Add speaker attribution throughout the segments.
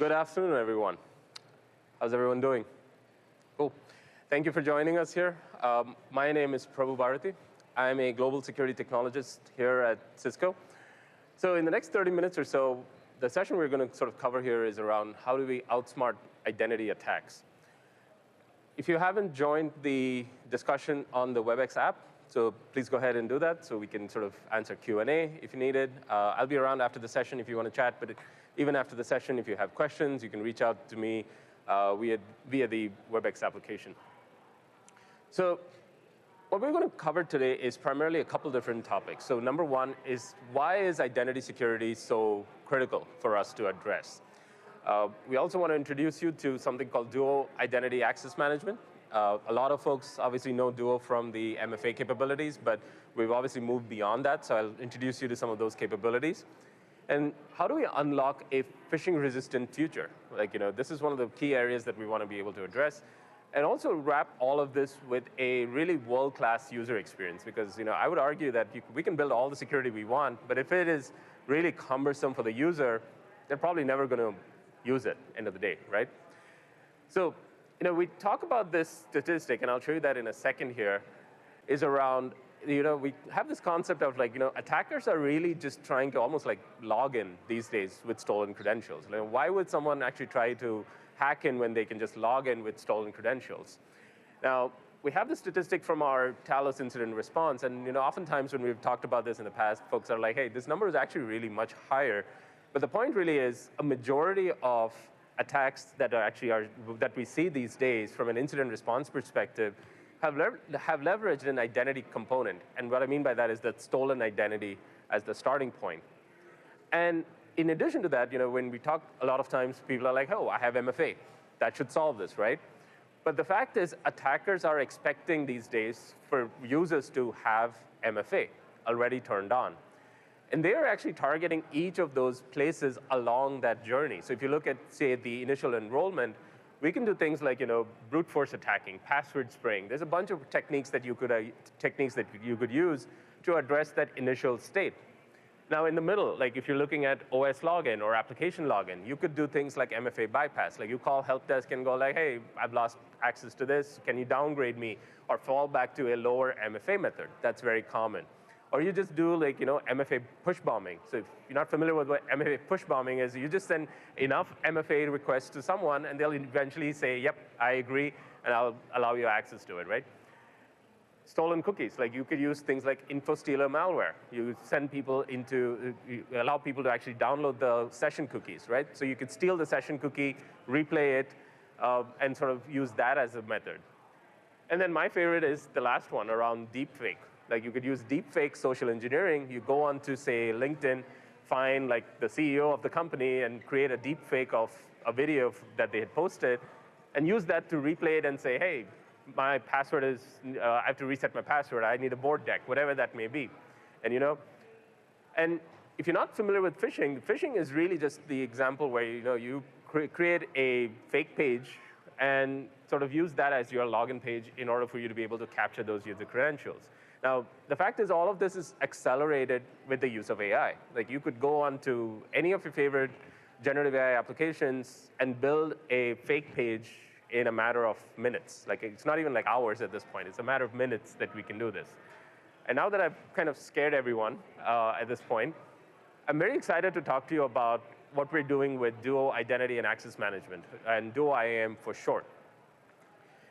Speaker 1: Good afternoon, everyone. How's everyone doing? Cool. Thank you for joining us here. My name is PrabhuBarathi. I'm a global security technologist here at Cisco. So in the next 30 minutes or so, the session we're going to sort of cover here is around how do we outsmart identity attacks. If you haven't joined the discussion on the WebEx app, so please go ahead and do that so we can sort of answer Q&A if you need it. I'll be around after the session if you want to chat, but even after the session, if you have questions, you can reach out to me via the WebEx application. So what we're going to cover today is primarily a couple different topics. So number one is, why is identity security so critical for us to address? We also want to introduce you to something called Duo Identity Access Management. A lot of folks obviously know Duo from the MFA capabilities, but we've obviously moved beyond that, so I'll introduce you to some of those capabilities. And how do we unlock a phishing-resistant future? This is one of the key areas that we want to be able to address. And also wrap all of this with a really world-class user experience, because I would argue that we can build all the security we want, but if it is really cumbersome for the user, they're probably never going to use it end of the day, right? So we talk about this statistic, and I'll show you that in a second here, is around, we have this concept of attackers are really just trying to almost log in these days with stolen credentials. Why would someone actually try to hack in when they can just log in with stolen credentials? Now, we have the statistic from our Talos incident response, and oftentimes when we've talked about this in the past, folks are like, hey, this number is actually really much higher. But the point really is a majority of attacks that we see these days from an incident response perspective have leveraged an identity component. And what I mean by that is that stolen identity as the starting point. And in addition to that, when we talk, a lot of times people are like, oh, I have MFA. That should solve this, right? But the fact is, attackers are expecting these days for users to have MFA already turned on. And they are actually targeting each of those places along that journey. So if you look at, say, the initial enrollment, we can do things like brute force attacking, password spraying. There's a bunch of techniques that you could use to address that initial state. Now, in the middle, if you're looking at OS login or application login, you could do things like MFA bypass. You call help desk and go like, hey, I've lost access to this. Can you downgrade me? Or fall back to a lower MFA method. That's very common. Or you just do MFA push bombing. So if you're not familiar with what MFA push bombing is, you just send enough MFA requests to someone, and they'll eventually say, yep, I agree, and I'll allow you access to it, right? Stolen cookies, you could use things like info-stealer malware. You allow people to actually download the session cookies, right? So you could steal the session cookie, replay it, and sort of use that as a method. And then my favorite is the last one around deepfake. You could use deepfake social engineering. You go on to, say, LinkedIn, find the CEO of the company and create a deepfake of a video that they had posted, and use that to replay it and say, hey, my password is, I have to reset my password. I need a board deck, whatever that may be. And and if you're not familiar with phishing is really just the example where you create a fake page and sort of use that as your login page in order for you to be able to capture those user credentials. Now, the fact is all of this is accelerated with the use of AI. You could go on to any of your favorite generative AI applications and build a fake page in a matter of minutes. It's not even hours at this point. It's a matter of minutes that we can do this. And now that I've kind of scared everyone at this point, I'm very excited to talk to you about what we're doing with Duo Identity and Access Management, and Duo IAM for short.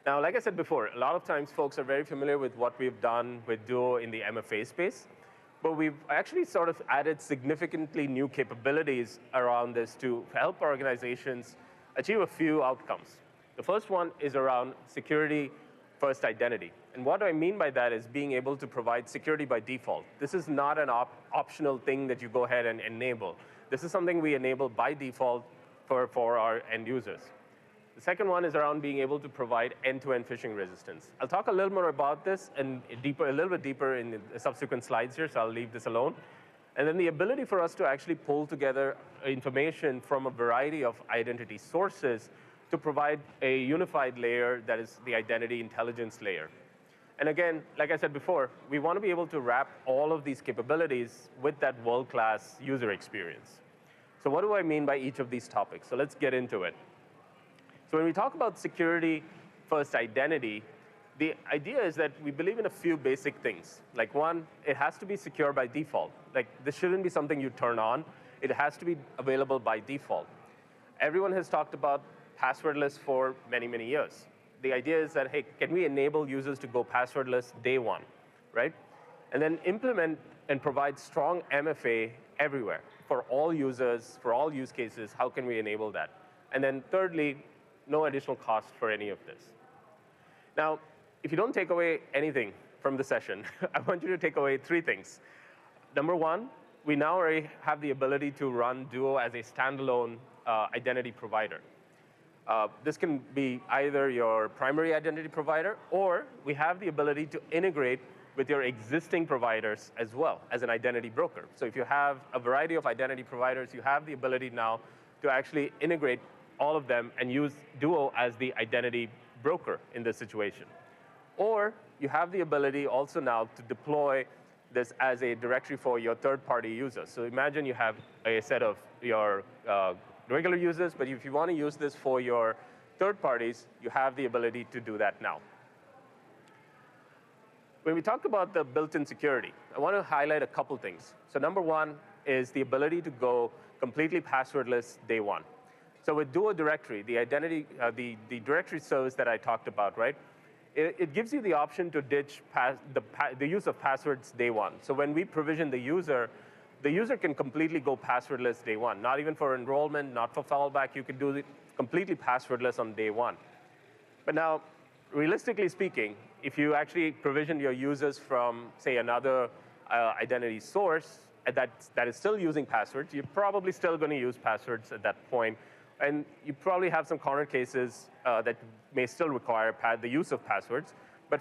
Speaker 1: Now, like I said before, a lot of times folks are very familiar with what we've done with Duo in the MFA space, but we've actually sort of added significantly new capabilities around this to help organizations achieve a few outcomes. The first one is around security-first identity. And what I mean by that is being able to provide security by default. This is not an optional thing that you go ahead and enable. This is something we enable by default for our end users. The second one is around being able to provide end-to-end phishing resistance. I'll talk a little more about this and a little bit deeper in the subsequent slides here, so I'll leave this alone. And then the ability for us to actually pull together information from a variety of identity sources to provide a unified layer that is the identity intelligence layer. And again, like I said before, we want to be able to wrap all of these capabilities with that world-class user experience. So what do I mean by each of these topics? So let's get into it. So when we talk about security-first identity, the idea is that we believe in a few basic things. Like one, it has to be secure by default. Like this shouldn't be something you turn on. It has to be available by default. Everyone has talked about passwordless for many, many years. The idea is that, hey, can we enable users to go passwordless day one, right? And then implement and provide strong MFA everywhere for all users, for all use cases. How can we enable that? And then thirdly, no additional cost for any of this. Now, if you don't take away anything from the session, I want you to take away three things. Number one, we now already have the ability to run Duo as a standalone identity provider. This can be either your primary identity provider, or we have the ability to integrate with your existing providers as well as an identity broker. So if you have a variety of identity providers, you have the ability now to actually integrate all of them and use Duo as the identity broker in this situation. Or you have the ability also now to deploy this as a directory for your third-party users. So imagine you have a set of your regular users, but if you want to use this for your third parties, you have the ability to do that now. When we talk about the built-in security, I want to highlight a couple things. So number one is the ability to go completely passwordless day one. So with Duo Directory, the identity, the directory service that I talked about, right? It gives you the option to ditch the use of passwords day one. So when we provision the user can completely go passwordless day one. Not even for enrollment, not for fallback. You can do it completely passwordless on day one. But now, realistically speaking, if you actually provision your users from, say, another identity source that is still using passwords, you're probably still going to use passwords at that point. And you probably have some corner cases that may still require the use of passwords. But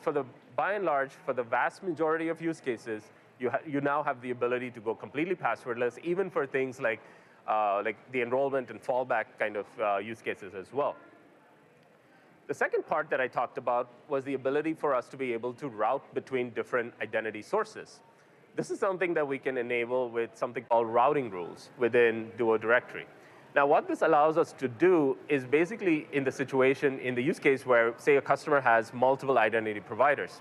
Speaker 1: by and large, for the vast majority of use cases, you now have the ability to go completely passwordless, even for things like the enrollment and fallback kind of use cases as well. The second part that I talked about was the ability for us to be able to route between different identity sources. This is something that we can enable with something called routing rules within Duo Directory. Now, what this allows us to do is basically in the situation, in the use case where, say, a customer has multiple identity providers.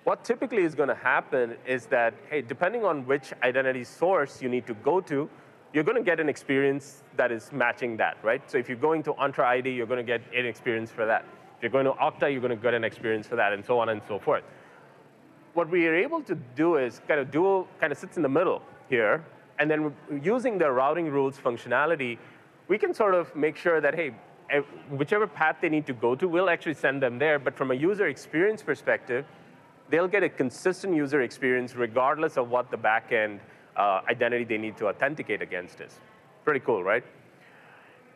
Speaker 1: What typically is going to happen is that, hey, depending on which identity source you need to go to, you're going to get an experience that is matching that, right? So if you're going to Entra ID, you're going to get an experience for that. If you're going to Okta, you're going to get an experience for that, and so on and so forth. What we are able to do is Duo kind of sits in the middle here, and then using the routing rules functionality, we can sort of make sure that, hey, whichever path they need to go to, we'll actually send them there. But from a user experience perspective, they'll get a consistent user experience regardless of what the back-end identity they need to authenticate against is. Pretty cool, right?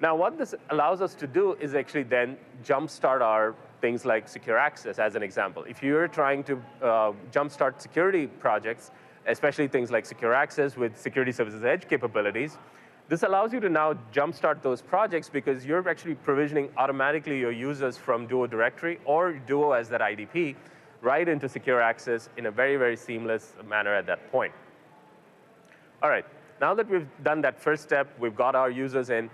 Speaker 1: Now, what this allows us to do is actually then jumpstart our things like secure access, as an example. If you're trying to jumpstart security projects, especially things like secure access with security services edge capabilities, this allows you to now jumpstart those projects because you're actually provisioning automatically your users from Duo Directory or Duo as that IDP right into secure access in a very, very seamless manner at that point. All right, now that we've done that first step, we've got our users in,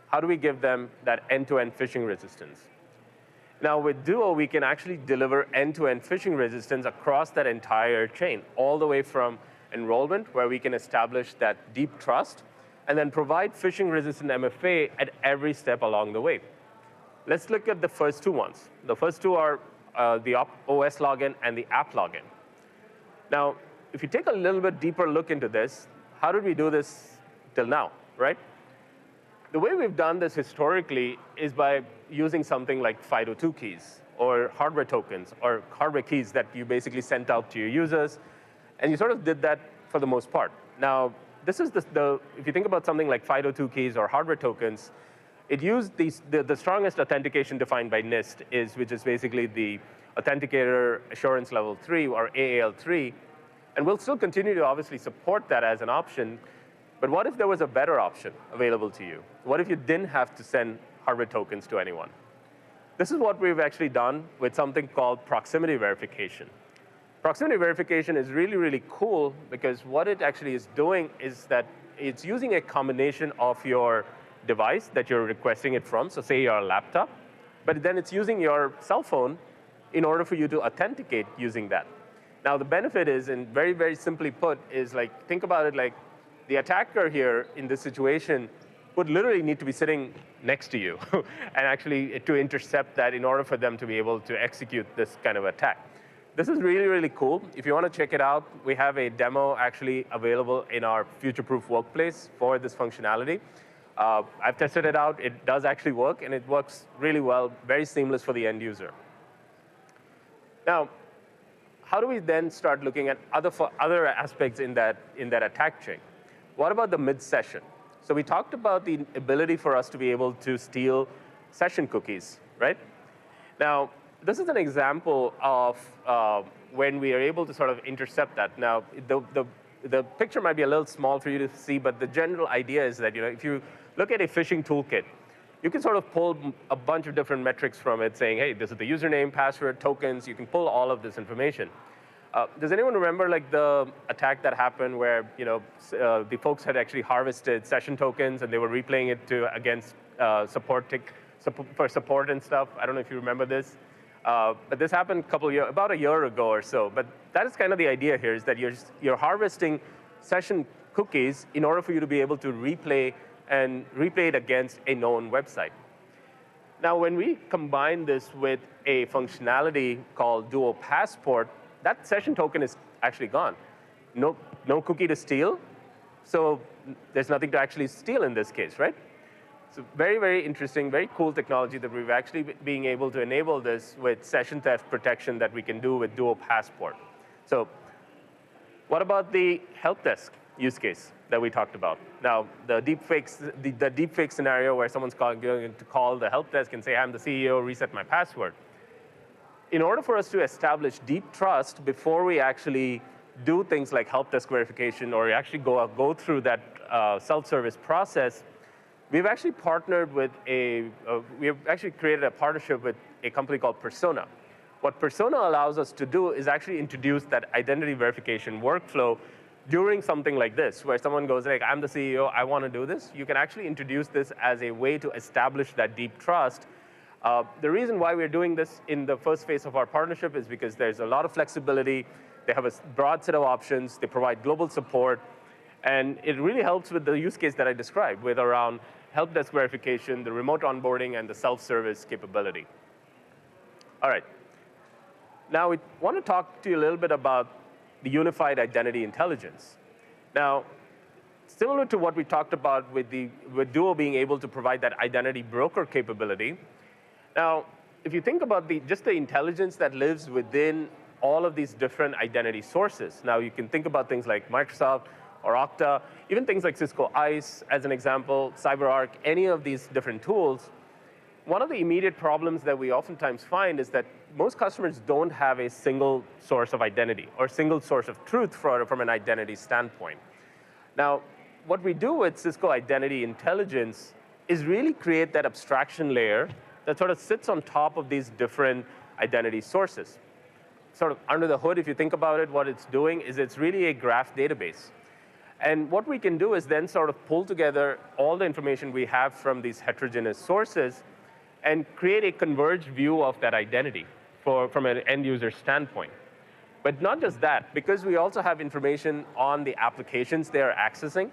Speaker 1: how do we give them that end-to-end phishing resistance? Now, with Duo, we can actually deliver end-to-end phishing resistance across that entire chain, all the way from enrollment, where we can establish that deep trust, and then provide phishing-resistant MFA at every step along the way. Let's look at the first two ones. The first two are the OS login and the app login. Now, if you take a little bit deeper look into this, how did we do this till now, right? The way we've done this historically is by using something like FIDO2 keys or hardware tokens or hardware keys that you basically sent out to your users, and you sort of did that for the most part. Now, this is if you think about something like FIDO2 keys or hardware tokens, it used the strongest authentication defined by NIST, which is basically the Authenticator Assurance Level 3 or AAL3, and we'll still continue to obviously support that as an option. But what if there was a better option available to you? What if you didn't have to send hardware tokens to anyone? This is what we've actually done with something called proximity verification. Proximity verification is really, really cool because what it actually is doing is that it's using a combination of your device that you're requesting it from, so say your laptop, but then it's using your cell phone in order for you to authenticate using that. Now the benefit is, and very, very simply put, is like, think about it like the attacker here in this situation would literally need to be sitting next to you and actually to intercept that in order for them to be able to execute this kind of attack. This is really, really cool. If you want to check it out, we have a demo actually available in our future-proof workplace for this functionality. I've tested it out. It does actually work, and it works really well, very seamless for the end user. Now, how do we then start looking at other aspects in that attack chain? What about the mid-session? So we talked about the ability for us to be able to steal session cookies, right? Now, this is an example of when we are able to sort of intercept that. Now, the picture might be a little small for you to see, but the general idea is that if you look at a phishing toolkit, you can sort of pull a bunch of different metrics from it saying, hey, this is the username, password, tokens. You can pull all of this information. Does anyone remember like the attack that happened where the folks had actually harvested session tokens and they were replaying it against for support and stuff? I don't know if you remember this. But this happened about a year ago or so. But that is kind of the idea here, is that you're harvesting session cookies in order for you to be able to replay it against a known website. Now, when we combine this with a functionality called Duo Passport, that session token is actually gone. No cookie to steal, so there's nothing to actually steal in this case, right? So very, very interesting, very cool technology that we've actually being able to enable this with session theft protection that we can do with Duo Passport. So what about the help desk use case that we talked about? Now, the deepfake scenario where someone's going to call the help desk and say, I'm the CEO, reset my password. In order for us to establish deep trust before we actually do things like help desk verification or actually go through that self-service process, we've actually partnered with we've actually created a partnership with a company called Persona. What Persona allows us to do is actually introduce that identity verification workflow during something like this, where someone goes like, I'm the CEO, I want to do this. You can actually introduce this as a way to establish that deep trust. The reason why we're doing this in the first phase of our partnership is because there's a lot of flexibility. They have a broad set of options. They provide global support. And it really helps with the use case that I described, with around help desk verification, the remote onboarding, and the self-service capability. All right. Now, we want to talk to you a little bit about the unified identity intelligence. Now, similar to what we talked about with Duo being able to provide that identity broker capability, now, if you think about just the intelligence that lives within all of these different identity sources, now you can think about things like Microsoft or Okta, even things like Cisco ICE, as an example, CyberArk, any of these different tools. One of the immediate problems that we oftentimes find is that most customers don't have a single source of identity or single source of truth from an identity standpoint. Now, what we do with Cisco Identity Intelligence is really create that abstraction layer that sort of sits on top of these different identity sources. Sort of under the hood, if you think about it, what it's doing is it's really a graph database. And what we can do is then sort of pull together all the information we have from these heterogeneous sources and create a converged view of that identity from an end user standpoint. But not just that, because we also have information on the applications they are accessing,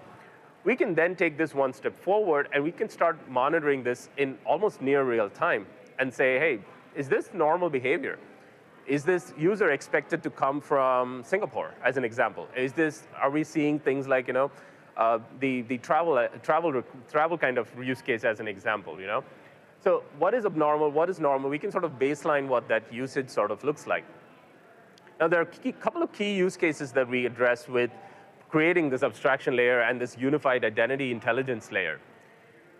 Speaker 1: we can then take this one step forward and we can start monitoring this in almost near real time and say, hey, is this normal behavior? Is this user expected to come from Singapore, as an example? Are we seeing things like, the travel kind of use case as an example, So what is abnormal, what is normal? We can sort of baseline what that usage sort of looks like. Now, there are a couple of key use cases that we address with creating this abstraction layer and this unified identity intelligence layer.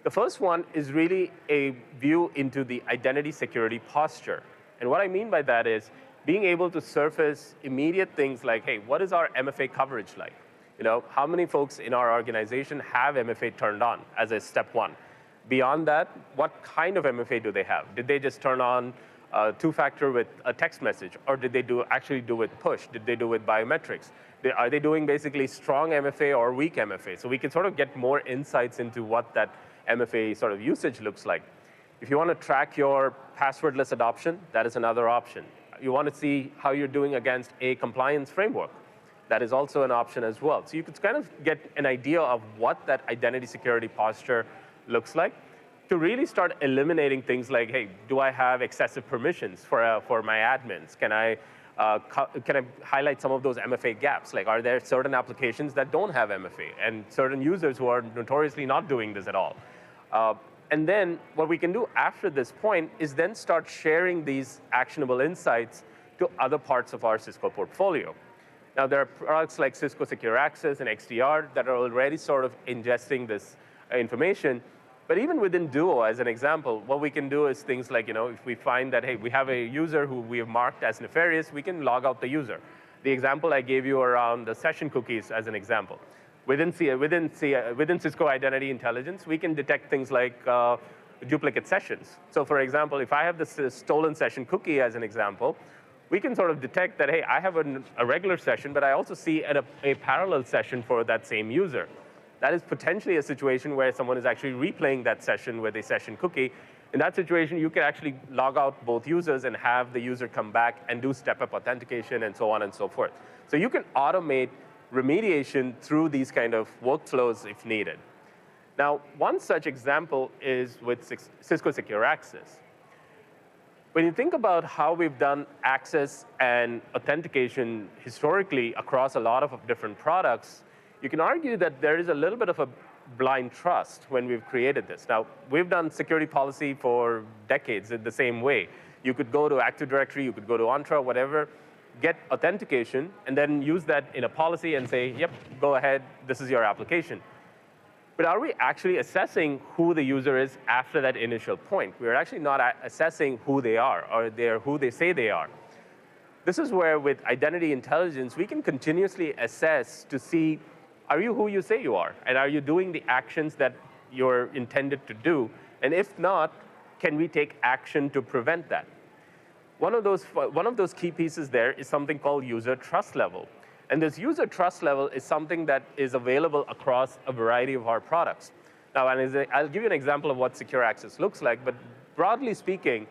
Speaker 1: The first one is really a view into the identity security posture. And what I mean by that is being able to surface immediate things like, hey, what is our MFA coverage like? How many folks in our organization have MFA turned on as a step one? Beyond that, what kind of MFA do they have? Did they just turn on two-factor with a text message, or did they actually do with push? Did they do with biometrics? Are they doing basically strong MFA or weak MFA? So we can sort of get more insights into what that MFA sort of usage looks like. If you want to track your passwordless adoption, that is another option. You want to see how you're doing against a compliance framework. That is also an option as well. So you could kind of get an idea of what that identity security posture looks like to really start eliminating things like, hey, do I have excessive permissions for my admins? Can I highlight some of those MFA gaps? Like, are there certain applications that don't have MFA and certain users who are notoriously not doing this at all? And then what we can do after this point is then start sharing these actionable insights to other parts of our Cisco portfolio. Now, there are products like Cisco Secure Access and XDR that are already sort of ingesting this information. But even within Duo, as an example, what we can do is things like, if we find that, hey, we have a user who we have marked as nefarious, we can log out the user. The example I gave you around the session cookies as an example. Within Cisco Identity Intelligence, we can detect things like duplicate sessions. So for example, if I have this stolen session cookie as an example, we can sort of detect that, hey, I have a regular session, but I also see a parallel session for that same user. That is potentially a situation where someone is actually replaying that session with a session cookie. In that situation, you can actually log out both users and have the user come back and do step-up authentication and so on and so forth. So you can automate remediation through these kind of workflows if needed. Now, one such example is with Cisco Secure Access. When you think about how we've done access and authentication historically across a lot of different products, you can argue that there is a little bit of a blind trust when we've created this. Now, we've done security policy for decades in the same way. You could go to Active Directory, you could go to Entra, whatever, get authentication, and then use that in a policy and say, yep, go ahead, this is your application. But are we actually assessing who the user is after that initial point? We're actually not assessing who they are, or they're who they say they are. This is where, with identity intelligence, we can continuously assess to see, are you who you say you are? And are you doing the actions that you're intended to do? And if not, can we take action to prevent that? One of those key pieces there is something called user trust level. And this user trust level is something that is available across a variety of our products. Now, I'll give you an example of what secure access looks like, but broadly speaking,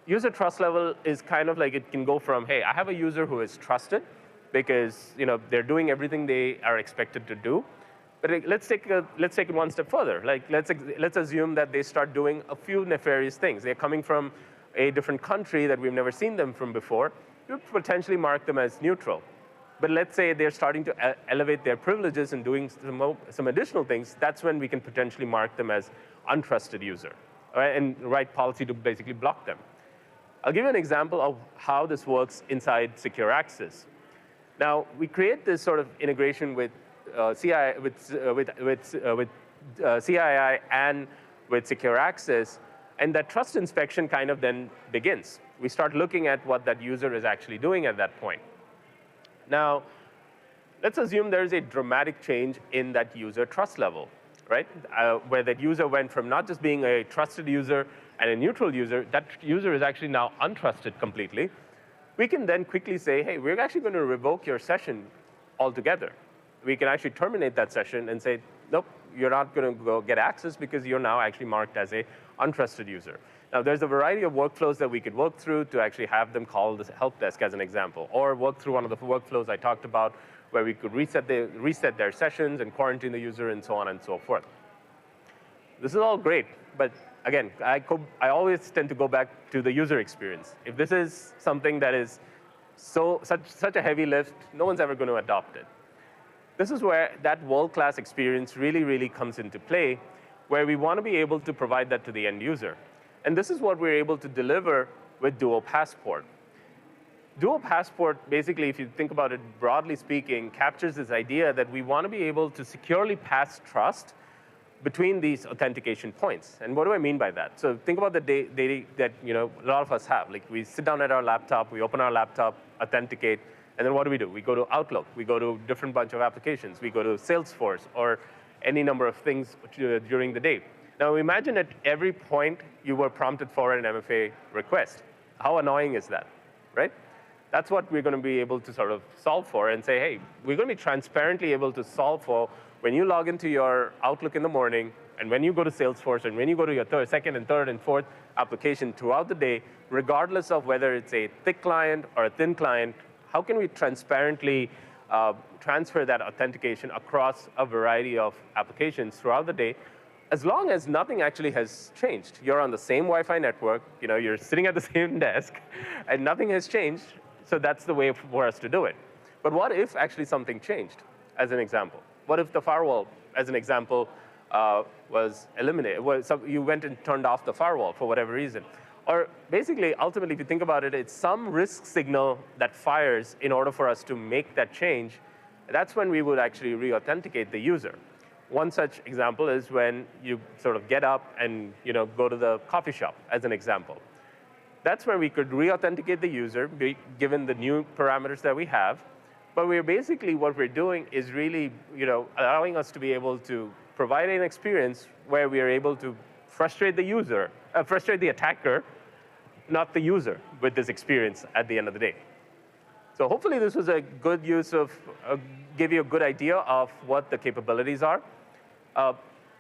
Speaker 1: user trust level is kind of like, it can go from, hey, I have a user who is trusted because they're doing everything they are expected to do. But let's take it one step further. Like, let's assume that they start doing a few nefarious things. They're coming from a different country that we've never seen them from before. You would potentially mark them as neutral. But let's say they're starting to elevate their privileges and doing some additional things. That's when we can potentially mark them as untrusted user, right? And write policy to basically block them. I'll give you an example of how this works inside Secure Access. Now, we create this sort of integration with CII and with Secure Access, and that trust inspection kind of then begins. We start looking at what that user is actually doing at that point. Now, let's assume there is a dramatic change in that user trust level, right? Where that user went from not just being a trusted user and a neutral user, that user is actually now untrusted completely. We can then quickly say, hey, we're actually going to revoke your session altogether. We can actually terminate that session and say, nope, you're not going to go get access because you're now actually marked as a untrusted user. Now, there's a variety of workflows that we could work through to actually have them call the help desk as an example, or work through one of the workflows I talked about where we could reset their sessions and quarantine the user and so on and so forth. This is all great, but again, I always tend to go back to the user experience. If this is something that is such a heavy lift, no one's ever going to adopt it. This is where that world-class experience really, really comes into play, where we want to be able to provide that to the end user. And this is what we're able to deliver with Duo Passport. Duo Passport, basically, if you think about it broadly speaking, captures this idea that we want to be able to securely pass trust between these authentication points. And what do I mean by that? So think about the data that a lot of us have. Like, we sit down at our laptop, we open our laptop, authenticate, and then what do? We go to Outlook. We go to a different bunch of applications. We go to Salesforce or any number of things during the day. Now, imagine at every point you were prompted for an MFA request. How annoying is that, right? That's what we're going to be able to sort of solve for and say, hey, we're going to be transparently able to solve for when you log into your Outlook in the morning and when you go to Salesforce and when you go to your second and third and fourth application throughout the day, regardless of whether it's a thick client or a thin client, how can we transparently transfer that authentication across a variety of applications throughout the day, as long as nothing actually has changed. You're on the same Wi-Fi network, you're sitting at the same desk, and nothing has changed, so that's the way for us to do it. But what if actually something changed, as an example? What if the firewall, as an example, was eliminated? So you went and turned off the firewall for whatever reason. Or basically, ultimately, if you think about it, it's some risk signal that fires in order for us to make that change. That's when we would actually re-authenticate the user. One such example is when you sort of get up and go to the coffee shop, as an example. That's where we could re-authenticate the user, given the new parameters that we have. But what we're doing is really allowing us to be able to provide an experience where we are able to frustrate the attacker, not the user, with this experience at the end of the day. So hopefully this was a good use of, give you a good idea of what the capabilities are.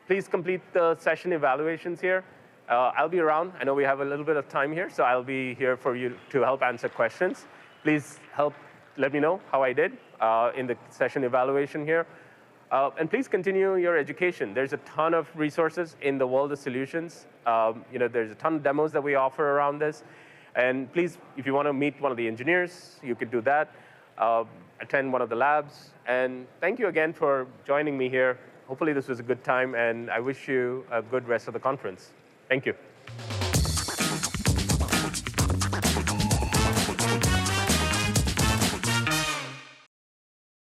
Speaker 1: Please complete the session evaluations here. I'll be around. I know we have a little bit of time here, so I'll be here for you to help answer questions. Please let me know how I did in the session evaluation here. And please continue your education. There's a ton of resources in the world of solutions. There's a ton of demos that we offer around this. And please, if you want to meet one of the engineers, you could do that. Attend one of the labs. And thank you again for joining me here. Hopefully this was a good time, and I wish you a good rest of the conference. Thank you.